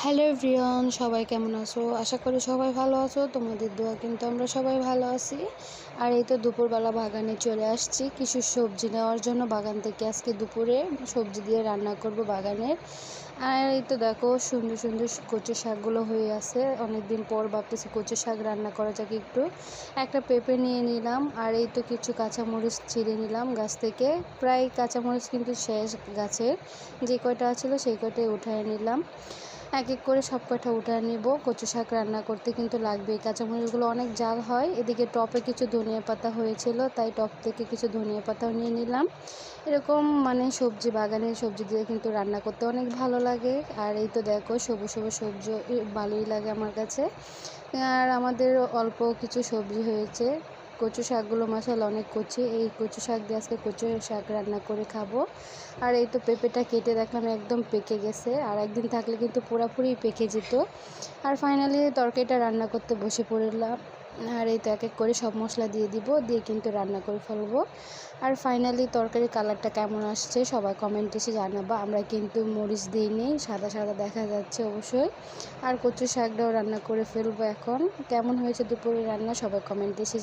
Hello everyone, সবাই কেমন আছো? আশা করি সবাই ভালো আছো। তোমাদের দোয়া কিন্তু আমরা সবাই ভালো আছি। আর এই তো দুপুরবেলা বাগানে চলে আসছি কিছু সবজি নেওয়ার জন্য। বাগান থেকে আজকে দুপুরে সবজি দিয়ে রান্না করব বাগানের। আর এই তো দেখো সুন্দর সুন্দর কচু শাকগুলো হয়ে আছে। অনেকদিন পর ভাবতেছি কচু শাক রান্না করা যাক একটু। একটা পেঁপে নিয়ে নিলাম, আর এই তো কিছু কাঁচামরিচ ছিঁড়ে নিলাম গাছ থেকে। প্রায় কাঁচামরিচ কিন্তু শেষ গাছের, যে কয়টা ছিল সেই কয়টাই উঠায় নিলাম। এক এক করে সব কয়টা উঠায় নিব। কচু শাক রান্না করতে কিন্তু লাগবে, কাঁচামরিচগুলো অনেক ঝাল হয়। এদিকে টপে কিছু ধনিয়া পাতা হয়েছিল, তাই টপ থেকে কিছু ধনিয়া পাতাও নিয়ে নিলাম। এরকম সবজি, বাগানের সবজি দিয়ে কিন্তু রান্না করতে অনেক ভালো লাগে। আর এই তো দেখো সবুজ সবুজ সবজি ভালোই লাগে আমার কাছে। আর আমাদের অল্প কিছু সবজি হয়েছে। কচু শাকগুলো মাশাআল্লাহ অনেক কচি। এই কচু শাক দিয়ে আজকে কচু শাক রান্না করে খাবো। আর এই তো পেঁপেটা কেটে দেখলাম একদম পেকে গেছে, আর একদিন থাকলে কিন্তু পুরোপুরি পেকে যেত। আর ফাইনালি তরকারিটা রান্না করতে বসে পড়লাম। আর এই তো এক এক করে সব মশলা দিয়ে দিব, দিয়ে কিন্তু রান্না করে ফেলবো। আর ফাইনালি তরকারির কালারটা কেমন আসছে সবাই কমেন্টে এসে জানাবা। আমরা কিন্তু মরিচ দিই নেই, সাদা সাদা দেখা যাচ্ছে অবশ্যই। আর কচু শাকটাও রান্না করে ফেলবো এখন। কেমন হয়েছে দুপুরে রান্না সবাই কমেন্টে এসে